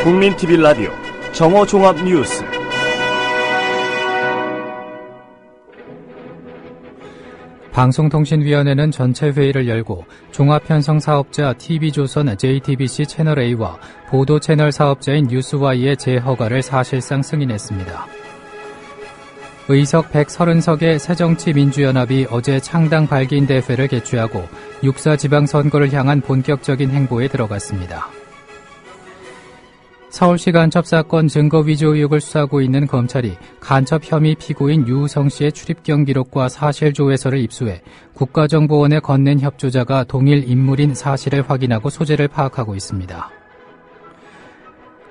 국민TV 라디오 정오종합뉴스. 방송통신위원회는 전체 회의를 열고 종합편성사업자 TV조선 JTBC 채널A와 보도채널 사업자인 뉴스Y의 재허가를 사실상 승인했습니다. 의석 130석의 새정치민주연합이 어제 창당 발기인 대회를 개최하고 6.4 지방선거를 향한 본격적인 행보에 들어갔습니다. 서울시 간첩 사건 증거 위조 의혹을 수사하고 있는 검찰이 간첩 혐의 피고인 유우성 씨의 출입경 기록과 사실 조회서를 입수해 국가정보원에 건넨 협조자가 동일 인물인 사실을 확인하고 소재를 파악하고 있습니다.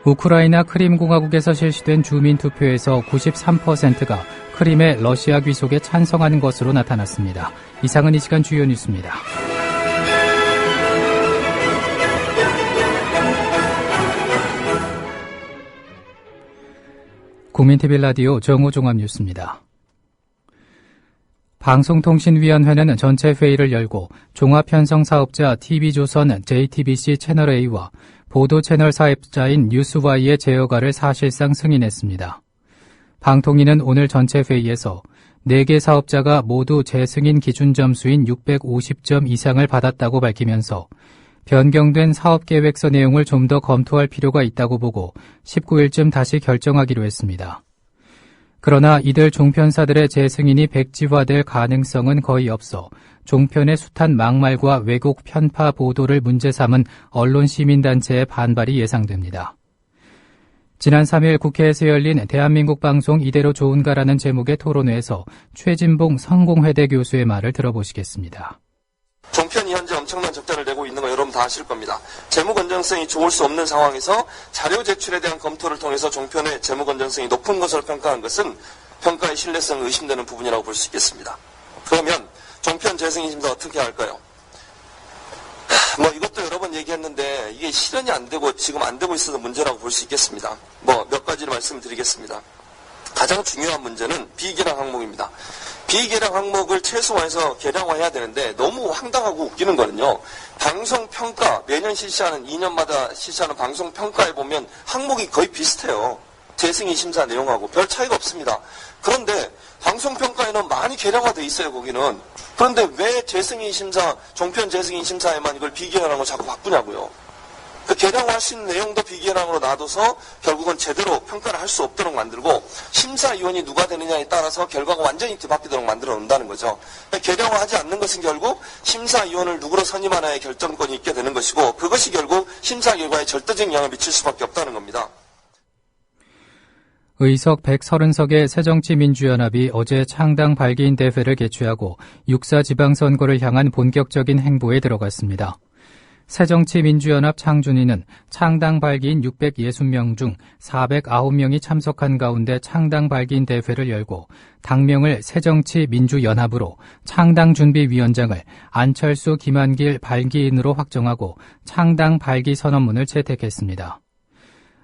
우크라이나 크림공화국에서 실시된 주민투표에서 93%가 크림의 러시아 귀속에 찬성한 것으로 나타났습니다. 이상은 이 시간 주요 뉴스입니다. 국민TV 라디오 정오종합뉴스입니다. 방송통신위원회는 전체 회의를 열고 종합편성사업자 TV조선 JTBC 채널A와 보도채널 사업자인 뉴스Y의 재허가를 사실상 승인했습니다. 방통위는 오늘 전체 회의에서 4개 사업자가 모두 재승인 기준 점수인 650점 이상을 받았다고 밝히면서 변경된 사업계획서 내용을 좀 더 검토할 필요가 있다고 보고 19일쯤 다시 결정하기로 했습니다. 그러나 이들 종편사들의 재승인이 백지화될 가능성은 거의 없어 종편의 숱한 막말과 왜곡 편파 보도를 문제 삼은 언론시민단체의 반발이 예상됩니다. 지난 3일 국회에서 열린 대한민국 방송 이대로 좋은가라는 제목의 토론회에서 최진봉 성공회대 교수의 말을 들어보시겠습니다. 종편이 현재 엄청난 적자를 내고 있는 거 여러분 다 아실 겁니다. 재무 건전성이 좋을 수 없는 상황에서 자료 제출에 대한 검토를 통해서 종편의 재무 건전성이 높은 것으로 평가한 것은 평가의 신뢰성이 의심되는 부분이라고 볼 수 있겠습니다. 그러면 종편 재승인 심사 어떻게 할까요? 이것도 여러 번 얘기했는데 이게 실현이 안 되고 지금 안 되고 있어서 문제라고 볼 수 있겠습니다. 몇 가지를 말씀드리겠습니다. 가장 중요한 문제는 비계량 항목입니다. 비계량 항목을 최소화해서 계량화해야 되는데 너무 황당하고 웃기는 거는요. 방송평가, 매년 실시하는 2년마다 실시하는 방송평가에 보면 항목이 거의 비슷해요. 재승인 심사 내용하고 별 차이가 없습니다. 그런데 방송평가에는 많이 계량화되어 있어요, 거기는. 그런데 왜 재승인 심사, 종편 재승인 심사에만 이걸 비계량으로 자꾸 바꾸냐고요. 그 계량화할 수 있는 내용도 비계량으로 놔둬서 결국은 제대로 평가를 할 수 없도록 만들고 심사위원이 누가 되느냐에 따라서 결과가 완전히 뒤바뀌도록 만들어 놓는다는 거죠. 계량화하지 않는 것은 결국 심사위원을 누구로 선임하나의 결정권이 있게 되는 것이고 그것이 결국 심사 결과에 절대적인 영향을 미칠 수밖에 없다는 겁니다. 의석 130석의 새정치민주연합이 어제 창당 발기인 대회를 개최하고 6.4 지방선거를 향한 본격적인 행보에 들어갔습니다. 새정치민주연합 창준위는 창당 발기인 660명 중 409명이 참석한 가운데 창당 발기인 대회를 열고 당명을 새정치민주연합으로 창당준비위원장을 안철수, 김한길 발기인으로 확정하고 창당 발기 선언문을 채택했습니다.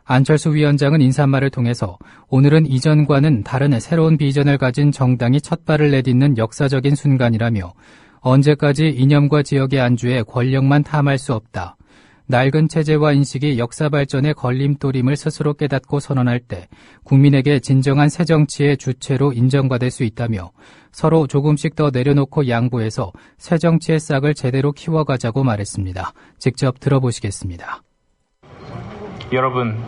안철수 위원장은 인사말을 통해서 오늘은 이전과는 다른 새로운 비전을 가진 정당이 첫 발을 내딛는 역사적인 순간이라며 언제까지 이념과 지역의 안주에 권력만 탐할 수 없다. 낡은 체제와 인식이 역사 발전의 걸림돌임을 스스로 깨닫고 선언할 때 국민에게 진정한 새정치의 주체로 인정받을 수 있다며 서로 조금씩 더 내려놓고 양보해서 새정치의 싹을 제대로 키워가자고 말했습니다. 직접 들어보시겠습니다. 여러분,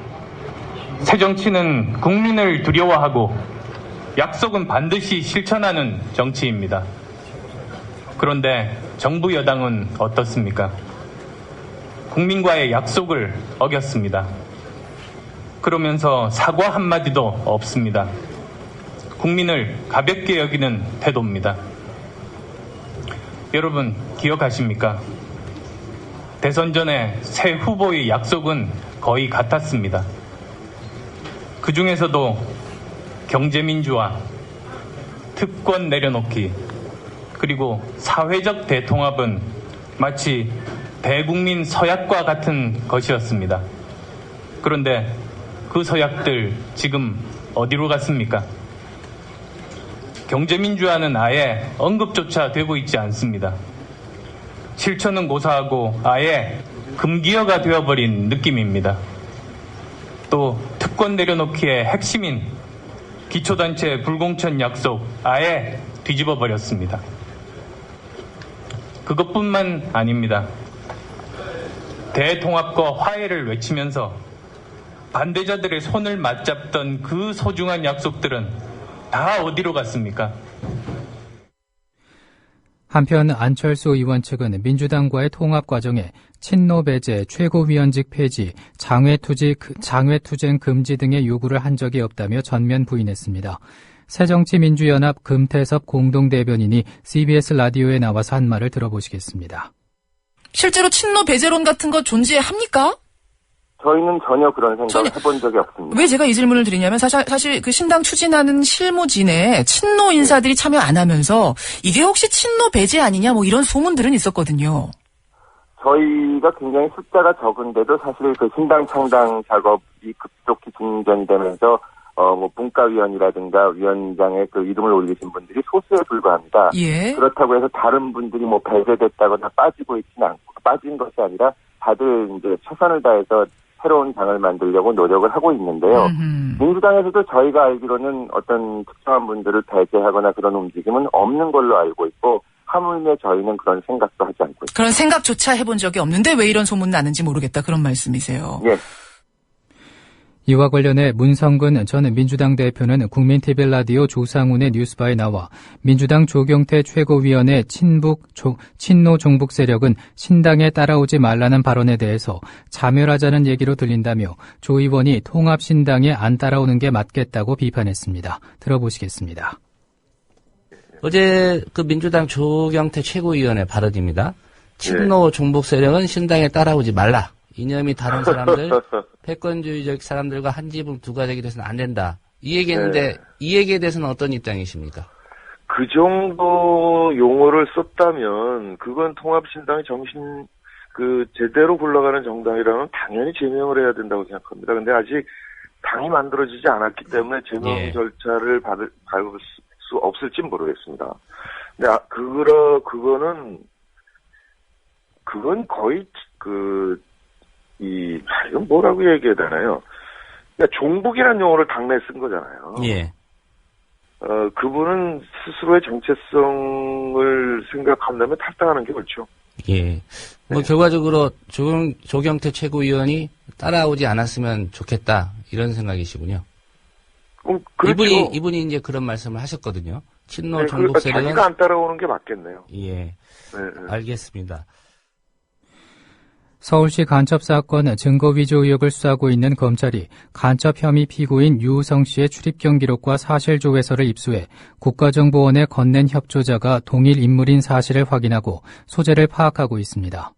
새정치는 국민을 두려워하고 약속은 반드시 실천하는 정치입니다. 그런데 정부 여당은 어떻습니까? 국민과의 약속을 어겼습니다. 그러면서 사과 한마디도 없습니다. 국민을 가볍게 여기는 태도입니다. 여러분 기억하십니까? 대선 전에 새 후보의 약속은 거의 같았습니다. 그 중에서도 경제민주화, 특권 내려놓기, 그리고 사회적 대통합은 마치 대국민 서약과 같은 것이었습니다. 그런데 그 서약들 지금 어디로 갔습니까? 경제민주화는 아예 언급조차 되고 있지 않습니다. 실천은 고사하고 아예 금기어가 되어버린 느낌입니다. 또 특권 내려놓기의 핵심인 기초단체 불공천 약속 아예 뒤집어 버렸습니다. 그것뿐만 아닙니다. 대통합과 화해를 외치면서 반대자들의 손을 맞잡던 그 소중한 약속들은 다 어디로 갔습니까? 한편 안철수 의원 측은 민주당과의 통합 과정에 친노 배제, 최고위원직 폐지, 장외투쟁 금지 등의 요구를 한 적이 없다며 전면 부인했습니다. 새정치민주연합 금태섭 공동대변인이 CBS 라디오에 나와서 한 말을 들어보시겠습니다. 실제로 친노 배제론 같은 거 존재합니까? 저희는 전혀 그런 생각을 해본 적이 없습니다. 왜 제가 이 질문을 드리냐면 사실 그 신당 추진하는 실무진에 친노 인사들이 참여 안 하면서 이게 혹시 친노 배제 아니냐 뭐 이런 소문들은 있었거든요. 저희가 굉장히 숫자가 적은데도 사실 그 신당 창당 작업이 급속히 진전이 되면서 뭐 분과위원이라든가 위원장의 그 이름을 올리신 분들이 소수에 불과합니다. 예. 그렇다고 해서 다른 분들이 뭐 배제됐다거나 빠지고 있지는 않고 빠진 것이 아니라 다들 이제 최선을 다해서 새로운 당을 만들려고 노력을 하고 있는데요. 민주당에서도 저희가 알기로는 어떤 특정한 분들을 배제하거나 그런 움직임은 없는 걸로 알고 있고 하물며 저희는 그런 생각도 하지 않고 있습니다. 그런 생각조차 해본 적이 없는데 왜 이런 소문 나는지 모르겠다 그런 말씀이세요. 예. 이와 관련해 문성근 전 민주당 대표는 국민TV 라디오 조상훈의 뉴스바에 나와 민주당 조경태 최고위원의 친노 종북 세력은 신당에 따라오지 말라는 발언에 대해서 자멸하자는 얘기로 들린다며 조 의원이 통합신당에 안 따라오는 게 맞겠다고 비판했습니다. 들어보시겠습니다. 어제 그 민주당 조경태 최고위원의 발언입니다. 친노 종북 세력은 신당에 따라오지 말라. 이념이 다른 사람들, 패권주의적 사람들과 한 지붕 두 가닥이 돼서는 안 된다. 이 얘기했는데 이 얘기에 대해서는 어떤 입장이십니까? 그 정도 용어를 썼다면 그건 통합신당의 제대로 굴러가는 정당이라면 당연히 제명을 해야 된다고 생각합니다. 근데 아직 당이 만들어지지 않았기 때문에 제명 절차를 밟을 수 없을지 모르겠습니다. 근데 그건 거의 이건 뭐라고 얘기해야 되나요? 그러니까 종북이라는 용어를 당내에 쓴 거잖아요. 예. 그분은 스스로의 정체성을 생각한다면 탈당하는 게 옳죠. 예. 뭐 결과적으로 조경태 최고위원이 따라오지 않았으면 좋겠다 이런 생각이시군요. 그렇죠. 이분이 이제 그런 말씀을 하셨거든요. 친노 종북 그러니까 세력은 자기가 안 따라오는 게 맞겠네요. 예. 네. 알겠습니다. 서울시 간첩 사건 증거 위조 의혹을 수사하고 있는 검찰이 간첩 혐의 피고인 유우성 씨의 출입경 기록과 사실조회서를 입수해 국가정보원에 건넨 협조자가 동일 인물인 사실을 확인하고 소재를 파악하고 있습니다.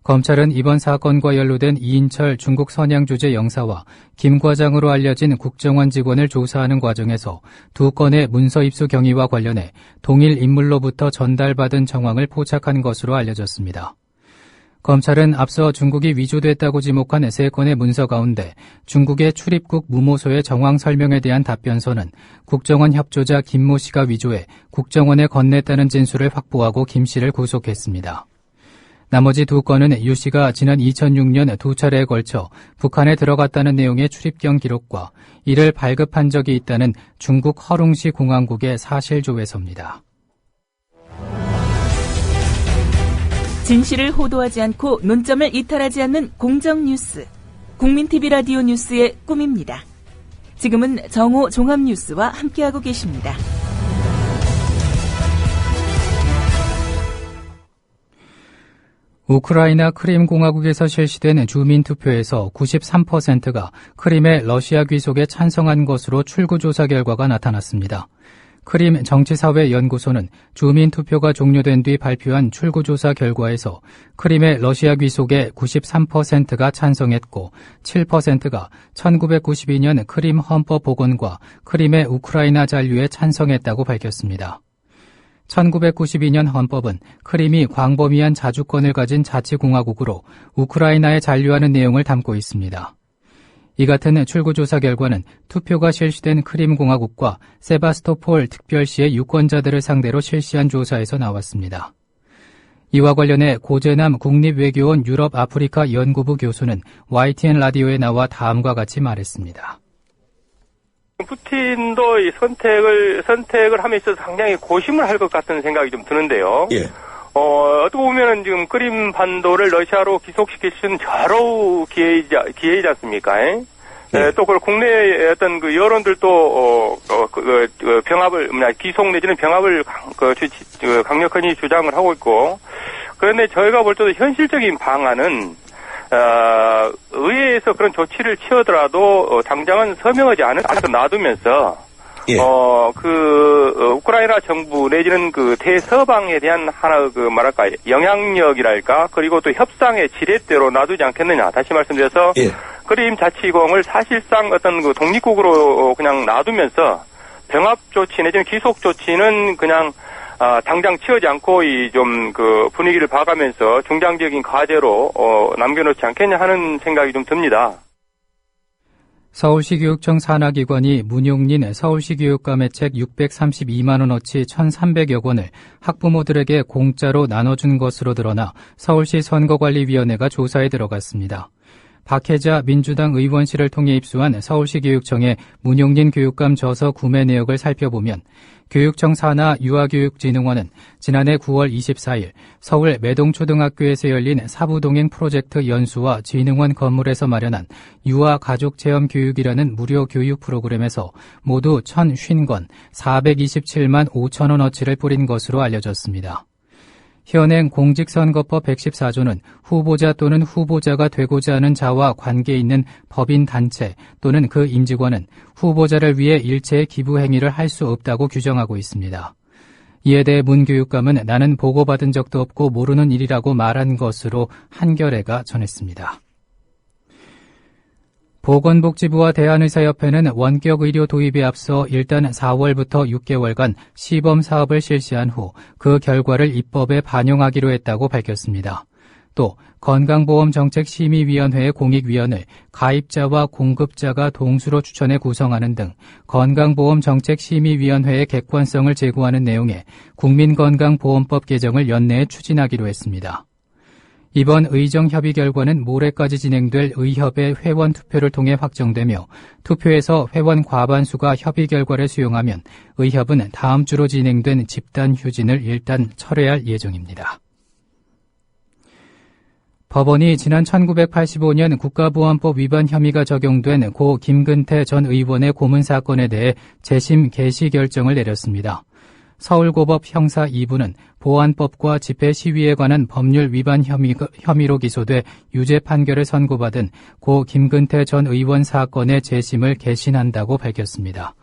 검찰은 이번 사건과 연루된 이인철 중국 선양주재 영사와 김 과장으로 알려진 국정원 직원을 조사하는 과정에서 두 건의 문서 입수 경위와 관련해 동일 인물로부터 전달받은 정황을 포착한 것으로 알려졌습니다. 검찰은 앞서 중국이 위조됐다고 지목한 3건의 문서 가운데 중국의 출입국 무모소의 정황 설명에 대한 답변서는 국정원 협조자 김모 씨가 위조해 국정원에 건넸다는 진술을 확보하고 김 씨를 구속했습니다. 나머지 2건은 유 씨가 지난 2006년 2차례에 걸쳐 북한에 들어갔다는 내용의 출입경 기록과 이를 발급한 적이 있다는 중국 허룽시 공항국의 사실조회서입니다. 진실을 호도하지 않고 논점을 이탈하지 않는 공정뉴스. 국민TV 라디오 뉴스의 꿈입니다. 지금은 정오 종합뉴스와 함께하고 계십니다. 우크라이나 크림 공화국에서 실시된 주민투표에서 93%가 크림의 러시아 귀속에 찬성한 것으로 출구조사 결과가 나타났습니다. 크림 정치사회연구소는 주민투표가 종료된 뒤 발표한 출구조사 결과에서 크림의 러시아 귀속에 93%가 찬성했고 7%가 1992년 크림 헌법 복원과 크림의 우크라이나 잔류에 찬성했다고 밝혔습니다. 1992년 헌법은 크림이 광범위한 자주권을 가진 자치공화국으로 우크라이나에 잔류하는 내용을 담고 있습니다. 이 같은 출구조사 결과는 투표가 실시된 크림공화국과 세바스토폴 특별시의 유권자들을 상대로 실시한 조사에서 나왔습니다. 이와 관련해 고재남 국립외교원 유럽아프리카 연구부 교수는 YTN 라디오에 나와 다음과 같이 말했습니다. 푸틴도 이 선택을 함에 있어서 상당히 고심을 할 것 같은 생각이 좀 드는데요. 예. 어떻게 보면은 지금 크림 반도를 러시아로 기속시킬 수 있는 절호 기회이지 않습니까? 예. 또 그 국내 어떤 그 여론들도 병합을 기속 내지는 병합을 강력하게 주장을 하고 있고, 그런데 저희가 볼 때도 현실적인 방안은 의회에서 그런 조치를 취하더라도 당장은 서명하지 않아서 놔두면서 예. 우크라이나 정부 내지는 그 대서방에 대한 영향력이랄까, 그리고 또 협상의 지렛대로 놔두지 않겠느냐. 다시 말씀드려서 예. 크림 자치공을 사실상 어떤 그 독립국으로 그냥 놔두면서 병합 조치 내지는 기속 조치는 그냥 당장 취하지 않고 분위기를 봐가면서 중장기적인 과제로 남겨놓지 않겠냐 하는 생각이 좀 듭니다. 서울시 교육청 산하기관이 문용린 서울시 교육감의 책 632만 원어치 1,300여 권을 학부모들에게 공짜로 나눠준 것으로 드러나 서울시 선거관리위원회가 조사에 들어갔습니다. 박혜자 민주당 의원실을 통해 입수한 서울시 교육청의 문용린 교육감 저서 구매 내역을 살펴보면 교육청 산하 유아교육진흥원은 지난해 9월 24일 서울 매동초등학교에서 열린 사부동행 프로젝트 연수와 진흥원 건물에서 마련한 유아가족체험교육이라는 무료 교육 프로그램에서 모두 1,050권 427만 5천 원어치를 뿌린 것으로 알려졌습니다. 현행 공직선거법 114조는 후보자 또는 후보자가 되고자 하는 자와 관계 있는 법인 단체 또는 그 임직원은 후보자를 위해 일체의 기부 행위를 할 수 없다고 규정하고 있습니다. 이에 대해 문 교육감은 나는 보고받은 적도 없고 모르는 일이라고 말한 것으로 한겨레가 전했습니다. 보건복지부와 대한의사협회는 원격 의료 도입에 앞서 일단 4월부터 6개월간 시범 사업을 실시한 후 그 결과를 입법에 반영하기로 했다고 밝혔습니다. 또 건강보험정책심의위원회의 공익위원을 가입자와 공급자가 동수로 추천해 구성하는 등 건강보험정책심의위원회의 객관성을 제고하는 내용의 국민건강보험법 개정을 연내에 추진하기로 했습니다. 이번 의정협의 결과는 모레까지 진행될 의협의 회원 투표를 통해 확정되며 투표에서 회원 과반수가 협의 결과를 수용하면 의협은 다음 주로 진행된 집단 휴진을 일단 철회할 예정입니다. 법원이 지난 1985년 국가보안법 위반 혐의가 적용된 고 김근태 전 의원의 고문 사건에 대해 재심 개시 결정을 내렸습니다. 서울고법 형사 2부는 보안법과 집회 시위에 관한 법률 위반 혐의로 기소돼 유죄 판결을 선고받은 고 김근태 전 의원 사건의 재심을 개신한다고 밝혔습니다.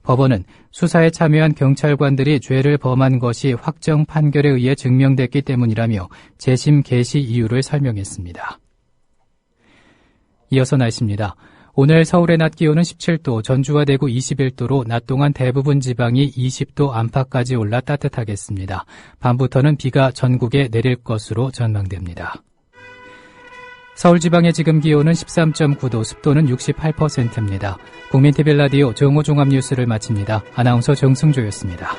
법원은 수사에 참여한 경찰관들이 죄를 범한 것이 확정 판결에 의해 증명됐기 때문이라며 재심 개시 이유를 설명했습니다. 이어서 날씨입니다. 오늘 서울의 낮 기온은 17도, 전주와 대구 21도로 낮 동안 대부분 지방이 20도 안팎까지 올라 따뜻하겠습니다. 밤부터는 비가 전국에 내릴 것으로 전망됩니다. 서울 지방의 지금 기온은 13.9도, 습도는 68%입니다. 국민TV 라디오 정오 종합뉴스를 마칩니다. 아나운서 정승조였습니다.